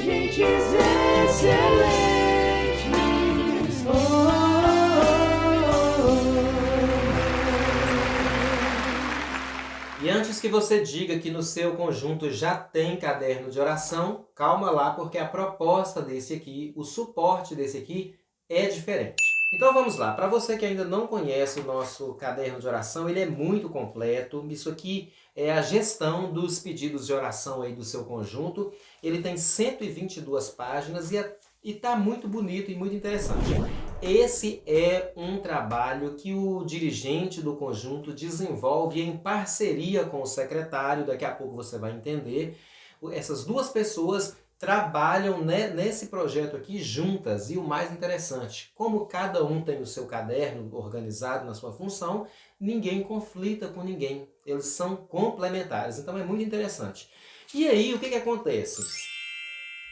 dirigentes excelentes. Oh, oh, oh. E antes que você diga que no seu conjunto já tem caderno de oração, calma lá, porque a proposta desse aqui, o suporte desse aqui é diferente. Então vamos lá, para você que ainda não conhece o nosso caderno de oração, ele é muito completo. Isso aqui é a gestão dos pedidos de oração aí do seu conjunto. Ele tem 122 páginas e está muito bonito e muito interessante. Esse é um trabalho que o dirigente do conjunto desenvolve em parceria com o secretário, daqui a pouco você vai entender. Essas duas pessoas trabalham nesse projeto aqui juntas, e o mais interessante, como cada um tem o seu caderno organizado na sua função, ninguém conflita com ninguém, eles são complementares, então é muito interessante. E aí, o que acontece?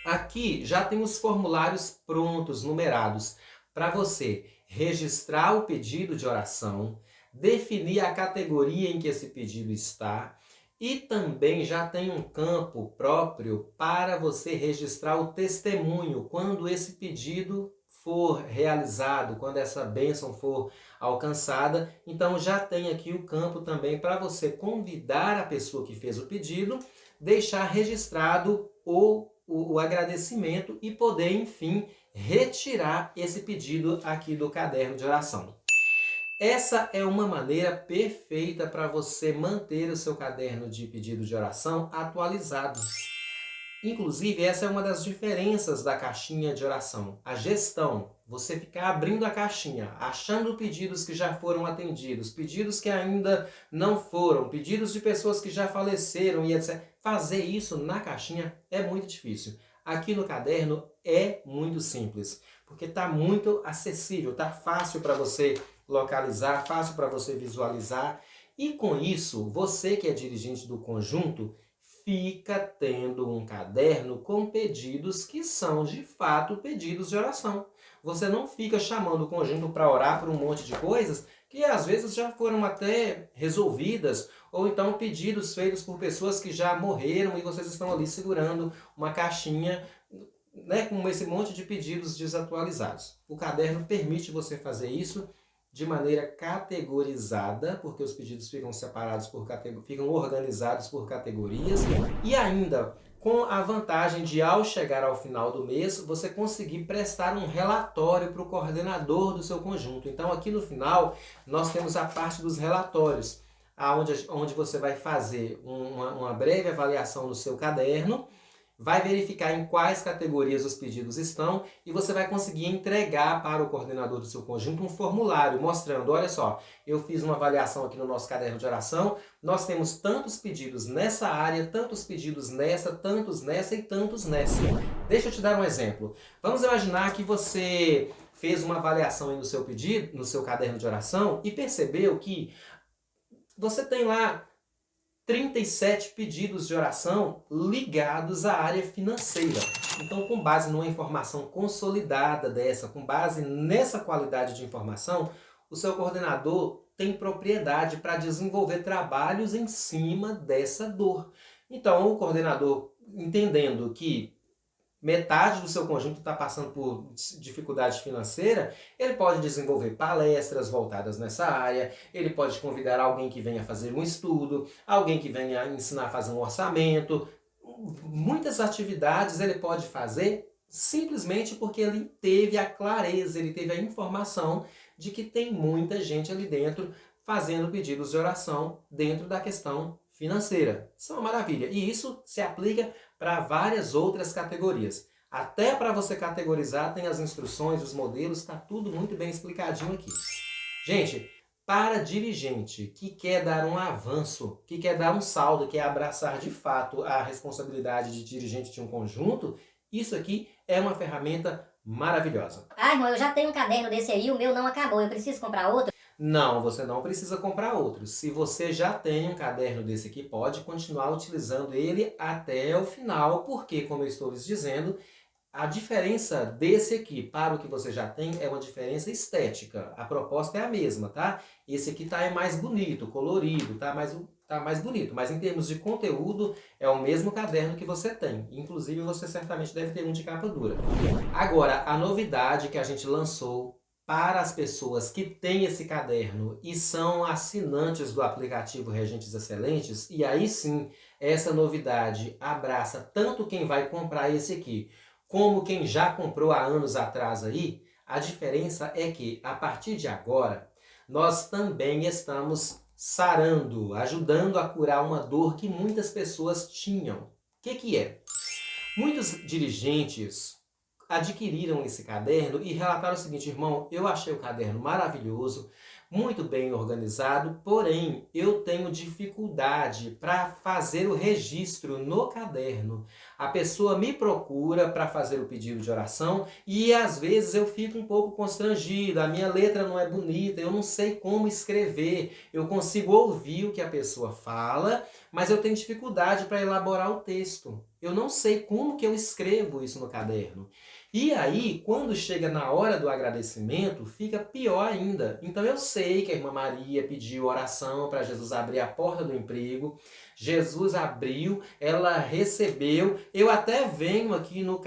Aqui já tem os formulários prontos, numerados, para você registrar o pedido de oração, definir a categoria em que esse pedido está, e também já tem um campo próprio para você registrar o testemunho quando esse pedido for realizado, quando essa bênção for alcançada. Então já tem aqui o campo também para você convidar a pessoa que fez o pedido, deixar registrado o agradecimento e poder, enfim, retirar esse pedido aqui do caderno de oração. Essa é uma maneira perfeita para você manter o seu caderno de pedido de oração atualizado. Inclusive, essa é uma das diferenças da caixinha de oração. A gestão, você ficar abrindo a caixinha, achando pedidos que já foram atendidos, pedidos que ainda não foram, pedidos de pessoas que já faleceram e etc. Fazer isso na caixinha é muito difícil. Aqui no caderno é muito simples, porque está muito acessível, está fácil para você localizar, fácil para você visualizar. E com isso, você que é dirigente do conjunto, fica tendo um caderno com pedidos que são de fato pedidos de oração. Você não fica chamando o conjunto para orar por um monte de coisas que às vezes já foram até resolvidas, ou então pedidos feitos por pessoas que já morreram e vocês estão ali segurando uma caixinha, né, com esse monte de pedidos desatualizados. O caderno permite você fazer isso de maneira categorizada, porque os pedidos ficam separados ficam organizados por categorias, e ainda com a vantagem de, ao chegar ao final do mês, você conseguir prestar um relatório para o coordenador do seu conjunto. Então aqui no final nós temos a parte dos relatórios, onde você vai fazer uma breve avaliação do seu caderno, vai verificar em quais categorias os pedidos estão e você vai conseguir entregar para o coordenador do seu conjunto um formulário mostrando, olha só, eu fiz uma avaliação aqui no nosso caderno de oração, nós temos tantos pedidos nessa área, tantos pedidos nessa, tantos nessa e tantos nessa. Deixa eu te dar um exemplo. Vamos imaginar que você fez uma avaliação aí no seu pedido, no seu caderno de oração, e percebeu que você tem lá 37 pedidos de oração ligados à área financeira. Então, com base numa informação consolidada dessa, com base nessa qualidade de informação, o seu coordenador tem propriedade para desenvolver trabalhos em cima dessa dor. Então, o coordenador, entendendo que metade do seu conjunto está passando por dificuldade financeira, ele pode desenvolver palestras voltadas nessa área, ele pode convidar alguém que venha fazer um estudo, alguém que venha ensinar a fazer um orçamento. Muitas atividades ele pode fazer simplesmente porque ele teve a clareza, ele teve a informação de que tem muita gente ali dentro fazendo pedidos de oração dentro da questão financeira. Isso é uma maravilha. E isso se aplica para várias outras categorias. Até para você categorizar tem as instruções, os modelos, está tudo muito bem explicadinho aqui. Gente, para dirigente que quer dar um avanço, que quer dar um saldo, que quer abraçar de fato a responsabilidade de dirigente de um conjunto, isso aqui é uma ferramenta maravilhosa. Ah, irmão, eu já tenho um caderno desse aí, o meu não acabou, eu preciso comprar outro? Não, você não precisa comprar outro. Se você já tem um caderno desse aqui, pode continuar utilizando ele até o final, porque, como eu estou lhes dizendo, a diferença desse aqui para o que você já tem é uma diferença estética. A proposta é a mesma, tá? Esse aqui tá mais bonito, colorido, tá? Mas tá mais bonito, mas em termos de conteúdo é o mesmo caderno que você tem. Inclusive você certamente deve ter um de capa dura. Agora, a novidade que a gente lançou para as pessoas que têm esse caderno e são assinantes do aplicativo Regentes Excelentes, e aí sim, essa novidade abraça tanto quem vai comprar esse aqui, como quem já comprou há anos atrás aí. A diferença é que, a partir de agora, nós também estamos sarando, ajudando a curar uma dor que muitas pessoas tinham. O que é? Muitos dirigentes adquiriram esse caderno e relataram o seguinte: irmão, eu achei o caderno maravilhoso, muito bem organizado, porém eu tenho dificuldade para fazer o registro no caderno. A pessoa me procura para fazer o pedido de oração e às vezes eu fico um pouco constrangido, a minha letra não é bonita, eu não sei como escrever, eu consigo ouvir o que a pessoa fala, mas eu tenho dificuldade para elaborar o texto. Eu não sei como que eu escrevo isso no caderno. E aí, quando chega na hora do agradecimento, fica pior ainda. Então eu sei que a irmã Maria pediu oração para Jesus abrir a porta do emprego. Jesus abriu, ela recebeu. Eu até venho aqui no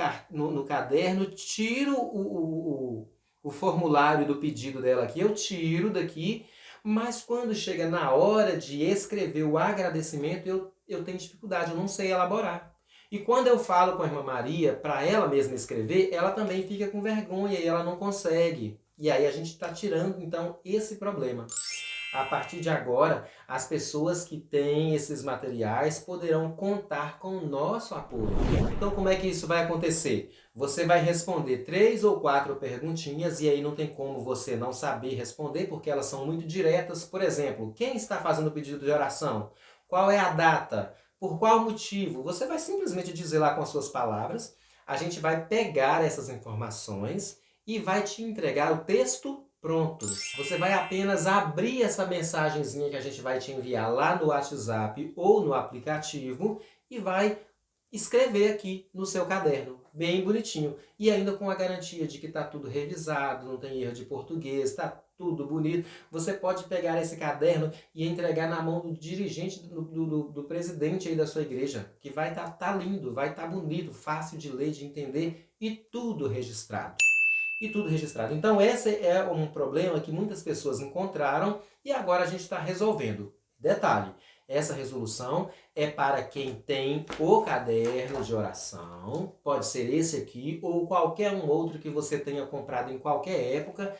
caderno, tiro o formulário do pedido dela aqui, eu tiro daqui, mas quando chega na hora de escrever o agradecimento, eu tenho dificuldade, eu não sei elaborar. E quando eu falo com a irmã Maria, para ela mesma escrever, ela também fica com vergonha e ela não consegue. E aí a gente está tirando, então, esse problema. A partir de agora, as pessoas que têm esses materiais poderão contar com o nosso apoio. Então, como é que isso vai acontecer? Você vai responder 3 ou 4 perguntinhas e aí não tem como você não saber responder, porque elas são muito diretas. Por exemplo, quem está fazendo o pedido de oração? Qual é a data? Por qual motivo? Você vai simplesmente dizer lá com as suas palavras, a gente vai pegar essas informações e vai te entregar o texto pronto. Você vai apenas abrir essa mensagenzinha que a gente vai te enviar lá no WhatsApp ou no aplicativo e vai escrever aqui no seu caderno, bem bonitinho. E ainda com a garantia de que está tudo revisado, não tem erro de português, está tudo bonito. Você pode pegar esse caderno e entregar na mão do dirigente, do presidente aí da sua igreja, que vai tá lindo, vai estar bonito, fácil de ler, de entender e tudo registrado. E tudo registrado. Então esse é um problema que muitas pessoas encontraram e agora a gente está resolvendo. Detalhe, essa resolução é para quem tem o caderno de oração, pode ser esse aqui ou qualquer um outro que você tenha comprado em qualquer época,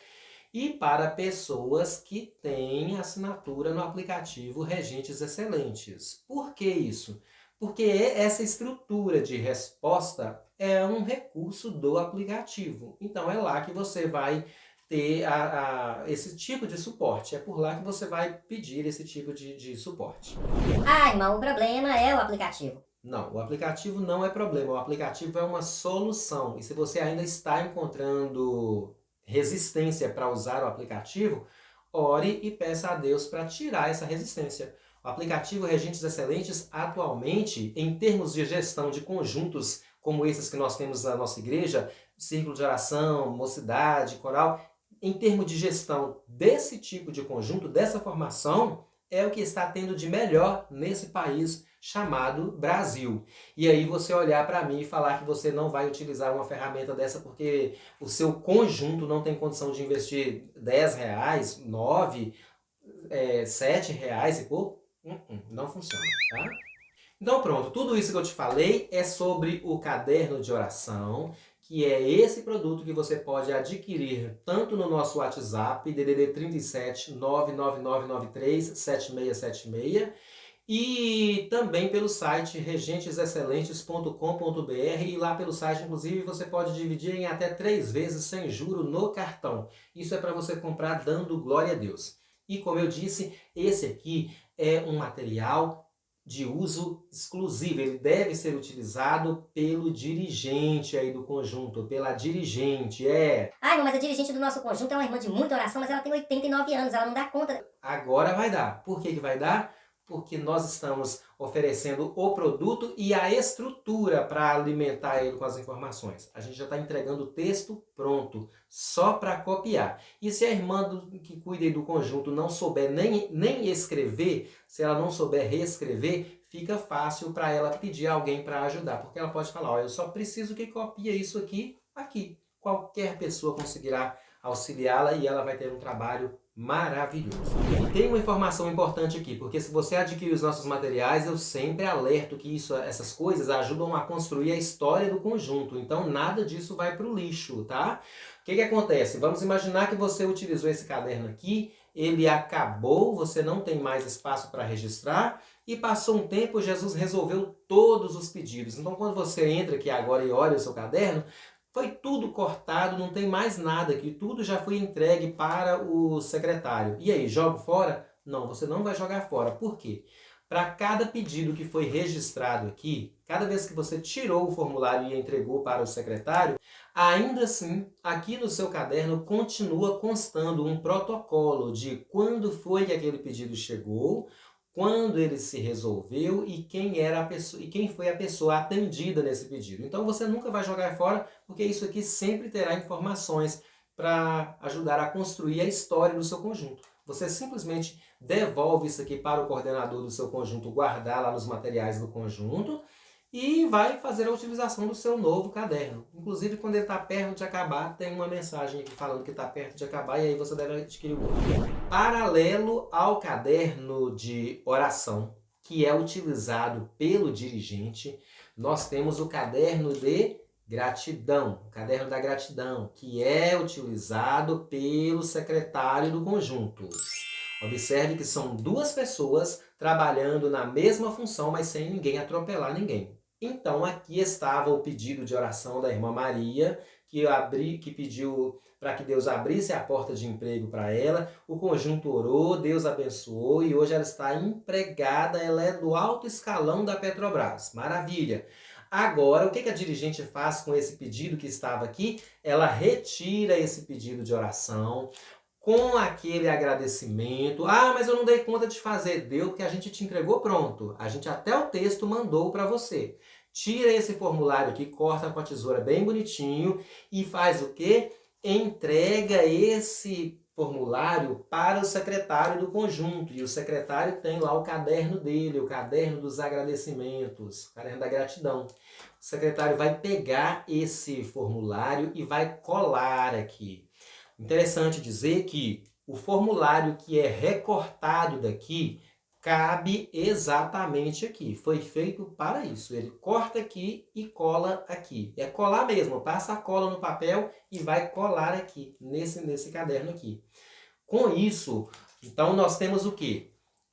e para pessoas que têm assinatura no aplicativo Regentes Excelentes. Por que isso? Porque essa estrutura de resposta é um recurso do aplicativo. Então é lá que você vai ter esse tipo de suporte. É por lá que você vai pedir esse tipo de suporte. Ah, irmão, o problema é o aplicativo. Não, o aplicativo não é problema. O aplicativo é uma solução. E se você ainda está encontrando resistência para usar o aplicativo, ore e peça a Deus para tirar essa resistência. O aplicativo Regentes Excelentes, atualmente, em termos de gestão de conjuntos como esses que nós temos na nossa igreja, círculo de oração, mocidade, coral, em termos de gestão desse tipo de conjunto, dessa formação, é o que está tendo de melhor nesse país chamado Brasil. E aí você olhar para mim e falar que você não vai utilizar uma ferramenta dessa porque o seu conjunto não tem condição de investir R$10, 9, R$7 e pouco, não funciona, tá? Então pronto, tudo isso que eu te falei é sobre o caderno de oração, que é esse produto que você pode adquirir tanto no nosso WhatsApp, DDD 37 99993 7676, e também pelo site regentesexcelentes.com.br, e lá pelo site, inclusive, você pode dividir em até 3 vezes sem juro no cartão. Isso é para você comprar dando glória a Deus. E como eu disse, esse aqui é um material de uso exclusivo. Ele deve ser utilizado pelo dirigente aí do conjunto, pela dirigente, Ai, mas a dirigente do nosso conjunto é uma irmã de muita oração, mas ela tem 89 anos, ela não dá conta. Agora vai dar. Por que vai dar? porque nós estamos oferecendo o produto e a estrutura para alimentar ele com as informações. A gente já está entregando o texto pronto, só para copiar. E se a irmã que cuida do conjunto não souber nem escrever, se ela não souber reescrever, fica fácil para ela pedir alguém para ajudar, porque ela pode falar, ó, eu só preciso que copie isso aqui. Qualquer pessoa conseguirá auxiliá-la e ela vai ter um trabalho maravilhoso. E tem uma informação importante aqui, porque se você adquirir os nossos materiais, eu sempre alerto que essas coisas ajudam a construir a história do conjunto, então nada disso vai para o lixo, tá? O que acontece? Vamos imaginar que você utilizou esse caderno aqui, ele acabou, você não tem mais espaço para registrar, e passou um tempo, Jesus resolveu todos os pedidos. Então quando você entra aqui agora e olha o seu caderno, foi tudo cortado, não tem mais nada aqui, tudo já foi entregue para o secretário. E aí, jogo fora? Não, você não vai jogar fora. Por quê? Para cada pedido que foi registrado aqui, cada vez que você tirou o formulário e entregou para o secretário, ainda assim, aqui no seu caderno continua constando um protocolo de quando foi que aquele pedido chegou, quando ele se resolveu e quem era a pessoa, e quem foi a pessoa atendida nesse pedido. Então você nunca vai jogar fora, porque isso aqui sempre terá informações para ajudar a construir a história do seu conjunto. Você simplesmente devolve isso aqui para o coordenador do seu conjunto guardar lá nos materiais do conjunto e vai fazer a utilização do seu novo caderno. Inclusive, quando ele está perto de acabar, tem uma mensagem aqui falando que está perto de acabar e aí você deve adquirir o outro. Paralelo ao caderno de oração, que é utilizado pelo dirigente, nós temos o caderno de gratidão, o caderno da gratidão, que é utilizado pelo secretário do conjunto. Observe que são duas pessoas trabalhando na mesma função, mas sem ninguém atropelar ninguém. Então aqui estava o pedido de oração da irmã Maria, que pediu para que Deus abrisse a porta de emprego para ela. O conjunto orou, Deus abençoou e hoje ela está empregada, ela é do alto escalão da Petrobras. Maravilha! Agora, o que a dirigente faz com esse pedido que estava aqui? Ela retira esse pedido de oração, com aquele agradecimento. Ah, mas eu não dei conta de fazer. Deu porque a gente te entregou pronto. A gente até o texto mandou para você. Tira esse formulário aqui, corta com a tesoura bem bonitinho e faz o quê? Entrega esse formulário para o secretário do conjunto. E o secretário tem lá o caderno dele, o caderno dos agradecimentos, o caderno da gratidão. O secretário vai pegar esse formulário e vai colar aqui. Interessante dizer que o formulário que é recortado daqui cabe exatamente aqui. Foi feito para isso. Ele corta aqui e cola aqui. É colar mesmo. Passa a cola no papel e vai colar aqui, nesse caderno aqui. Com isso, então nós temos o quê?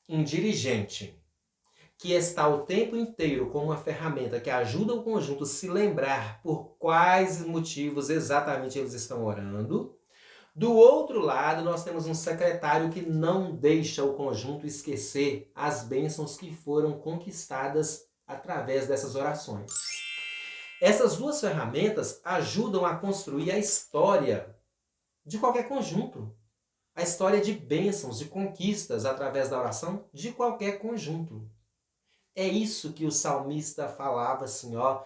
Um dirigente que está o tempo inteiro com uma ferramenta que ajuda o conjunto a se lembrar por quais motivos exatamente eles estão orando. Do outro lado, nós temos um secretário que não deixa o conjunto esquecer as bênçãos que foram conquistadas através dessas orações. Essas duas ferramentas ajudam a construir a história de qualquer conjunto. A história de bênçãos, de conquistas através da oração de qualquer conjunto. É isso que o salmista falava assim, ó.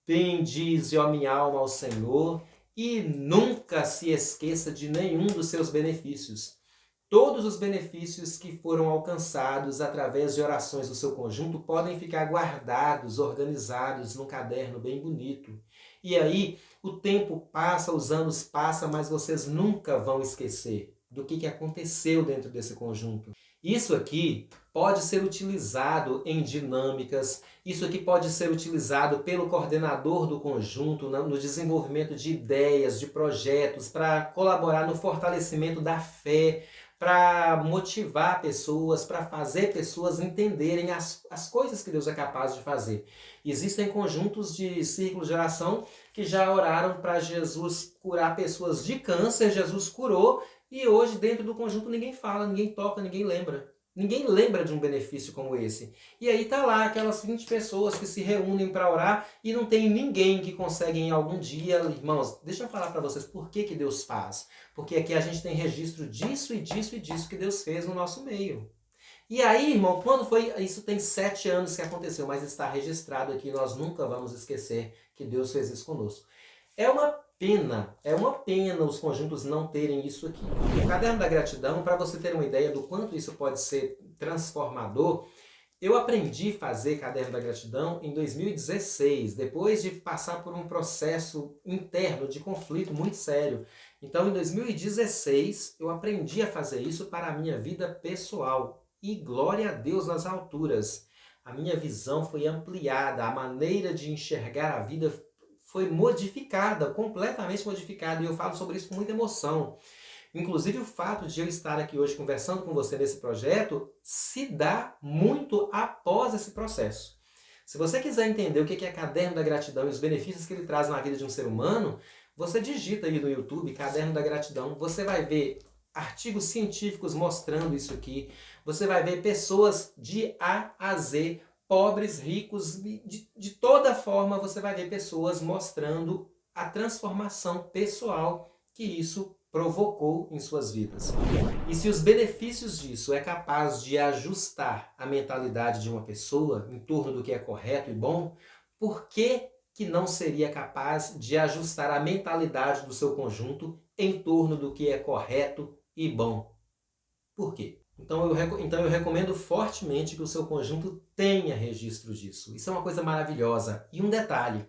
Bendize, ó minha alma, ao Senhor, e nunca se esqueça de nenhum dos seus benefícios. Todos os benefícios que foram alcançados através de orações do seu conjunto podem ficar guardados, organizados num caderno bem bonito. E aí o tempo passa, os anos passam, mas vocês nunca vão esquecer do que aconteceu dentro desse conjunto. Isso aqui pode ser utilizado em dinâmicas, isso aqui pode ser utilizado pelo coordenador do conjunto no desenvolvimento de ideias, de projetos, para colaborar no fortalecimento da fé, para motivar pessoas, para fazer pessoas entenderem as coisas que Deus é capaz de fazer. Existem conjuntos de círculos de oração que já oraram para Jesus curar pessoas de câncer, Jesus curou, e hoje dentro do conjunto ninguém fala, ninguém toca, ninguém lembra. Ninguém lembra de um benefício como esse. E aí tá lá aquelas 20 pessoas que se reúnem para orar e não tem ninguém que consegue em algum dia. Irmãos, deixa eu falar para vocês por que Deus faz. Porque aqui a gente tem registro disso e disso e disso que Deus fez no nosso meio. E aí, irmão, quando foi? Isso tem 7 anos que aconteceu, mas está registrado aqui, nós nunca vamos esquecer que Deus fez isso conosco. É uma pena os conjuntos não terem isso aqui. O Caderno da Gratidão, para você ter uma ideia do quanto isso pode ser transformador, eu aprendi a fazer Caderno da Gratidão em 2016, depois de passar por um processo interno de conflito muito sério. Então, em 2016, eu aprendi a fazer isso para a minha vida pessoal. E glória a Deus nas alturas. A minha visão foi ampliada, a maneira de enxergar a vida foi modificada, completamente modificada. E eu falo sobre isso com muita emoção. Inclusive, o fato de eu estar aqui hoje conversando com você nesse projeto se dá muito após esse processo. Se você quiser entender o que é Caderno da Gratidão e os benefícios que ele traz na vida de um ser humano, você digita aí no YouTube Caderno da Gratidão, você vai ver artigos científicos mostrando isso aqui, você vai ver pessoas de A a Z, pobres, ricos, de toda forma você vai ver pessoas mostrando a transformação pessoal que isso provocou em suas vidas. E se os benefícios disso é capaz de ajustar a mentalidade de uma pessoa em torno do que é correto e bom, por que não seria capaz de ajustar a mentalidade do seu conjunto em torno do que é correto e bom? Por quê? Então eu recomendo fortemente que o seu conjunto tenha registro disso. Isso é uma coisa maravilhosa. E um detalhe,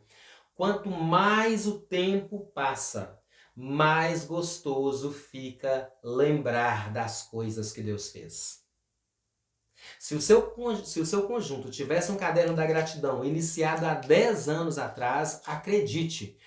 quanto mais o tempo passa, mais gostoso fica lembrar das coisas que Deus fez. Se o seu conjunto tivesse um caderno da gratidão iniciado há 10 anos atrás, acredite,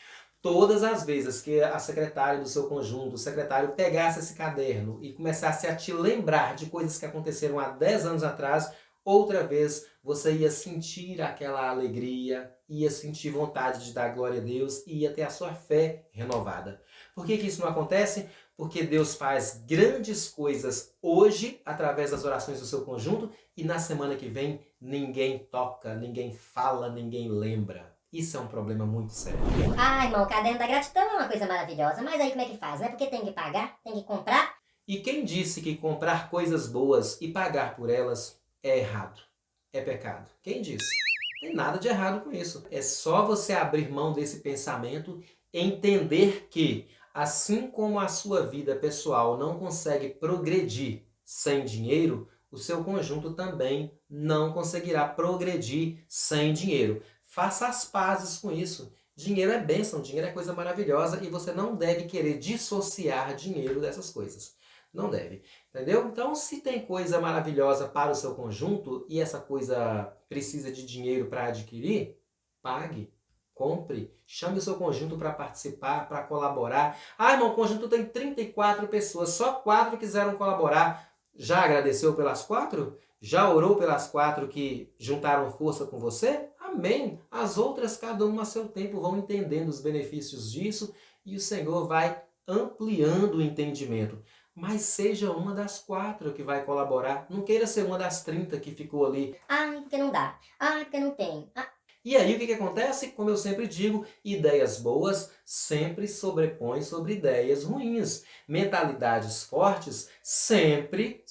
todas as vezes que a secretária do seu conjunto, o secretário pegasse esse caderno e começasse a te lembrar de coisas que aconteceram há 10 anos atrás, outra vez você ia sentir aquela alegria, ia sentir vontade de dar glória a Deus e ia ter a sua fé renovada. Por que isso não acontece? Porque Deus faz grandes coisas hoje através das orações do seu conjunto e na semana que vem ninguém toca, ninguém fala, ninguém lembra. Isso é um problema muito sério. Ah, irmão, o Caderno da Gratidão é uma coisa maravilhosa, mas aí como é que faz, né? Porque tem que pagar, tem que comprar. E quem disse que comprar coisas boas e pagar por elas é errado? É pecado? Quem disse? Não tem nada de errado com isso. É só você abrir mão desse pensamento e entender que, assim como a sua vida pessoal não consegue progredir sem dinheiro, o seu conjunto também não conseguirá progredir sem dinheiro. Faça as pazes com isso. Dinheiro é bênção, dinheiro é coisa maravilhosa e você não deve querer dissociar dinheiro dessas coisas. Não deve, entendeu? Então, se tem coisa maravilhosa para o seu conjunto e essa coisa precisa de dinheiro para adquirir, pague, compre, chame o seu conjunto para participar, para colaborar. Ah, irmão, o conjunto tem 34 pessoas, só 4 quiseram colaborar. Já agradeceu pelas 4? Já orou pelas 4 que juntaram força com você? Amém! As outras, cada uma a seu tempo, vão entendendo os benefícios disso e o Senhor vai ampliando o entendimento. Mas seja uma das 4 que vai colaborar. Não queira ser uma das 30 que ficou ali. Ah, porque não dá. Ah, porque não tem. Ah. E aí o que acontece? Como eu sempre digo, ideias boas sempre sobrepõem sobre ideias ruins. Mentalidades fortes sempre,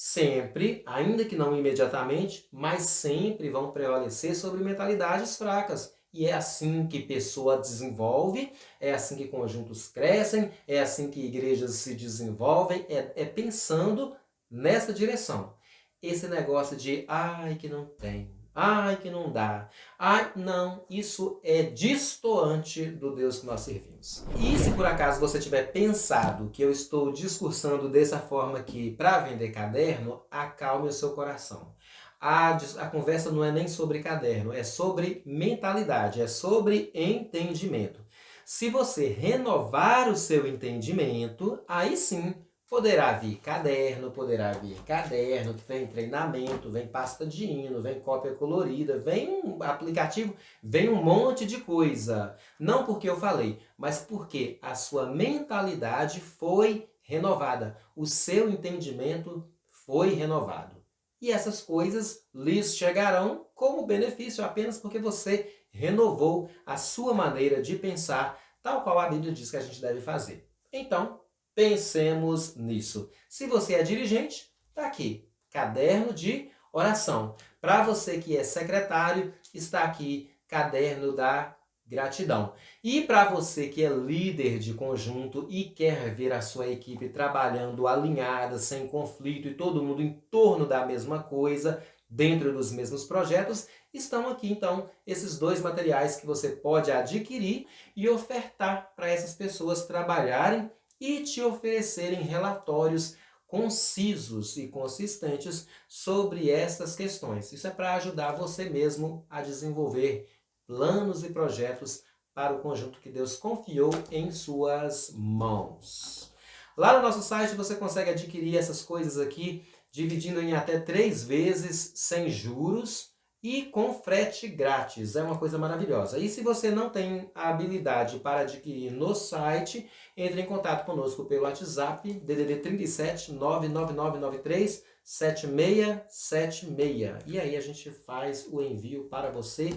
ainda que não imediatamente, mas sempre vão prevalecer sobre mentalidades fracas. E é assim que pessoa desenvolve, é assim que conjuntos crescem, é assim que igrejas se desenvolvem, é pensando nessa direção. Esse negócio de, ai que não tem, ai que não dá, ai não, isso é destoante do Deus que nós servimos. E se por acaso você tiver pensado que eu estou discursando dessa forma aqui para vender caderno, acalme o seu coração. A conversa não é nem sobre caderno, é sobre mentalidade, é sobre entendimento. Se você renovar o seu entendimento, aí sim poderá vir caderno, que vem treinamento, vem pasta de hino, vem cópia colorida, vem um aplicativo, vem um monte de coisa. Não porque eu falei, mas porque a sua mentalidade foi renovada, o seu entendimento foi renovado. E essas coisas lhes chegarão como benefício apenas porque você renovou a sua maneira de pensar, tal qual a Bíblia diz que a gente deve fazer. Então, pensemos nisso. Se você é dirigente, está aqui, caderno de oração. Para você que é secretário, está aqui Caderno da Gratidão. E para você que é líder de conjunto e quer ver a sua equipe trabalhando alinhada, sem conflito e todo mundo em torno da mesma coisa, dentro dos mesmos projetos, estão aqui então esses dois materiais que você pode adquirir e ofertar para essas pessoas trabalharem e te oferecerem relatórios concisos e consistentes sobre essas questões. Isso é para ajudar você mesmo a desenvolver planos e projetos para o conjunto que Deus confiou em suas mãos. Lá no nosso site você consegue adquirir essas coisas aqui, dividindo em até 3 vezes, sem juros e com frete grátis. É uma coisa maravilhosa. E se você não tem a habilidade para adquirir no site, entre em contato conosco pelo WhatsApp, DDD 37 99993 7676. E aí a gente faz o envio para você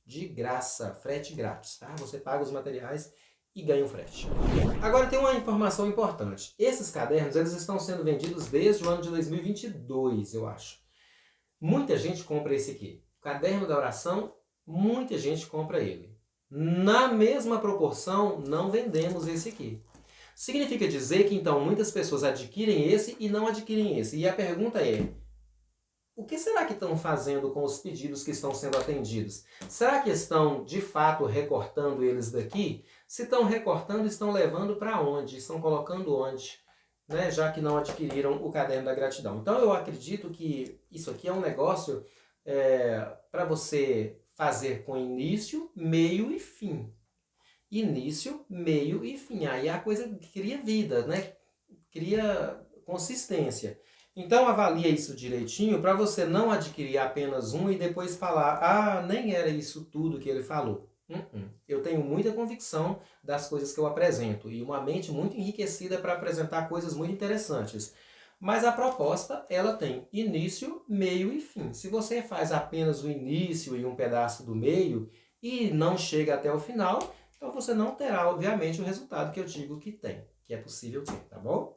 de graça, frete grátis, tá? Você paga os materiais e ganha o frete. Agora tem uma informação importante. Esses cadernos, eles estão sendo vendidos desde o ano de 2022, eu acho. Muita gente compra esse aqui. O Caderno da Oração, muita gente compra ele. Na mesma proporção, não vendemos esse aqui. Significa dizer que, então, muitas pessoas adquirem esse e não adquirem esse. E a pergunta é, o que será que estão fazendo com os pedidos que estão sendo atendidos? Será que estão, de fato, recortando eles daqui? Se estão recortando, estão levando para onde? Estão colocando onde? Né? Já que não adquiriram o Caderno da Gratidão. Então, eu acredito que isso aqui é um negócio para você fazer com início, meio e fim. Início, meio e fim. Aí a coisa cria vida, né? Cria consistência. Então avalia isso direitinho para você não adquirir apenas um e depois falar, ah, nem era isso tudo que ele falou. Eu tenho muita convicção das coisas que eu apresento e uma mente muito enriquecida para apresentar coisas muito interessantes. Mas a proposta, ela tem início, meio e fim. Se você faz apenas o início e um pedaço do meio e não chega até o final, então você não terá, obviamente, o resultado que eu digo que tem, que é possível ter, tá bom?